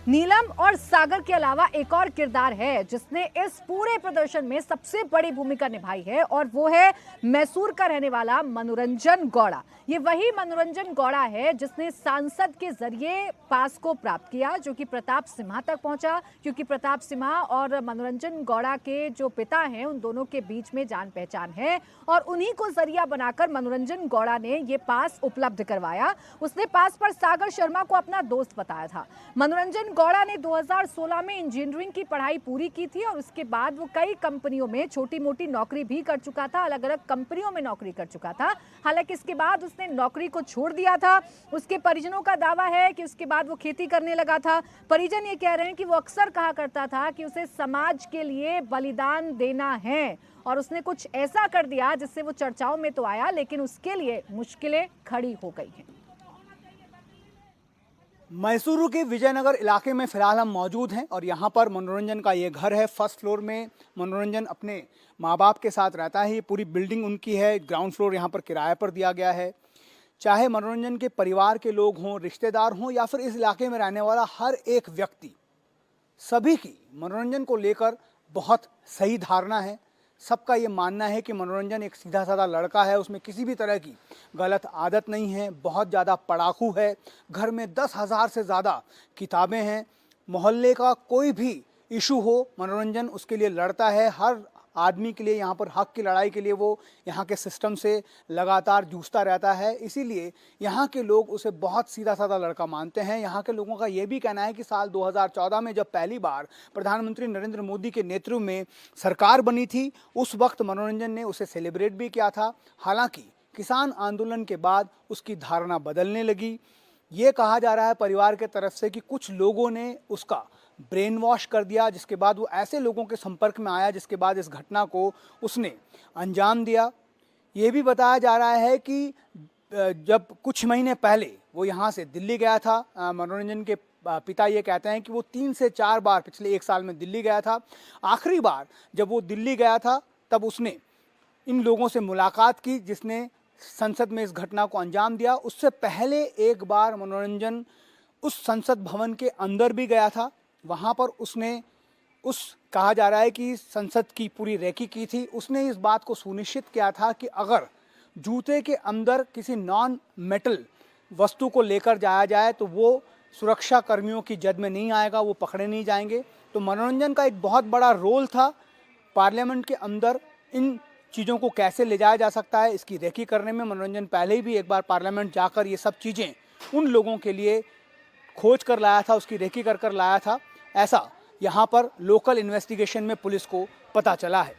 नीलम और सागर के अलावा एक और किरदार है जिसने इस पूरे प्रदर्शन में सबसे बड़ी भूमिका निभाई है और वो है मैसूर का रहने वाला मनोरंजन गौड़ा। ये वही मनोरंजन गौड़ा है जिसने सांसद के जरिए पास को प्राप्त किया, जो कि प्रताप सिम्हा तक पहुंचा, क्योंकि प्रताप सिम्हा और मनोरंजन गौड़ा के जो पिता हैं उन दोनों के बीच में जान पहचान है और उन्हीं को जरिया बनाकर मनोरंजन गौड़ा ने ये पास उपलब्ध करवाया। उसने पास पर सागर शर्मा को अपना दोस्त बताया था। मनोरंजन गौड़ा ने 2016 में इंजीनियरिंग की पढ़ाई पूरी की थी और उसके बाद वो कई कंपनियों में छोटी मोटी नौकरी भी कर चुका था, अलग अलग कंपनियों में नौकरी कर चुका था। हालांकि इसके बाद उसने नौकरी को छोड़ दिया था। उसके परिजनों का दावा है कि उसके बाद वो खेती करने लगा था। परिजन ये कह रहे हैं कि वो अक्सर कहा करता था कि उसे समाज के लिए बलिदान देना है और उसने कुछ ऐसा कर दिया जिससे वो चर्चाओं में तो आया, लेकिन उसके लिए मुश्किलें खड़ी हो गई हैं। मैसूरू के विजयनगर इलाके में फिलहाल हम मौजूद हैं और यहाँ पर मनोरंजन का ये घर है। फर्स्ट फ्लोर में मनोरंजन अपने माँ बाप के साथ रहता है। ये पूरी बिल्डिंग उनकी है। ग्राउंड फ्लोर यहाँ पर किराए पर दिया गया है। चाहे मनोरंजन के परिवार के लोग हों, रिश्तेदार हों या फिर इस इलाके में रहने वाला हर एक व्यक्ति, सभी की मनोरंजन को लेकर बहुत सही धारणा है। सबका ये मानना है कि मनोरंजन एक सीधा साधा लड़का है, उसमें किसी भी तरह की गलत आदत नहीं है, बहुत ज़्यादा पढ़ाकू है, घर में 10,000 से ज़्यादा किताबें हैं, मोहल्ले का कोई भी इशू हो मनोरंजन उसके लिए लड़ता है। हर आदमी के लिए यहाँ पर हक की लड़ाई के लिए वो यहाँ के सिस्टम से लगातार जूझता रहता है। इसीलिए यहाँ के लोग उसे बहुत सीधा साधा लड़का मानते हैं। यहाँ के लोगों का ये भी कहना है कि साल 2014 में जब पहली बार प्रधानमंत्री नरेंद्र मोदी के नेतृत्व में सरकार बनी थी, उस वक्त मनोरंजन ने उसे सेलिब्रेट भी किया था। हालांकि किसान आंदोलन के बाद उसकी धारणा बदलने लगी। ये कहा जा रहा है परिवार के तरफ से कि कुछ लोगों ने उसका ब्रेन वॉश कर दिया, जिसके बाद वो ऐसे लोगों के संपर्क में आया जिसके बाद इस घटना को उसने अंजाम दिया। ये भी बताया जा रहा है कि जब कुछ महीने पहले वो यहाँ से दिल्ली गया था, मनोरंजन के पिता ये कहते हैं कि वो 3 से 4 बार पिछले 1 साल में दिल्ली गया था। आखिरी बार जब वो दिल्ली गया था तब उसने इन लोगों से मुलाकात की जिसने संसद में इस घटना को अंजाम दिया। उससे पहले एक बार मनोरंजन उस संसद भवन के अंदर भी गया था। वहाँ पर उसने कहा जा रहा है कि संसद की पूरी रेकी की थी। उसने इस बात को सुनिश्चित किया था कि अगर जूते के अंदर किसी नॉन मेटल वस्तु को लेकर जाया जाए तो वो सुरक्षा कर्मियों की जद में नहीं आएगा, वो पकड़े नहीं जाएंगे। तो मनोरंजन का एक बहुत बड़ा रोल था पार्लियामेंट के अंदर इन चीज़ों को कैसे ले जाया जा सकता है इसकी रेकी करने में। मनोरंजन पहले ही भी एक बार पार्लियामेंट जाकर ये सब चीज़ें उन लोगों के लिए खोज कर लाया था, उसकी रेकी कर लाया था। ऐसा यहाँ पर लोकल इन्वेस्टिगेशन में पुलिस को पता चला है।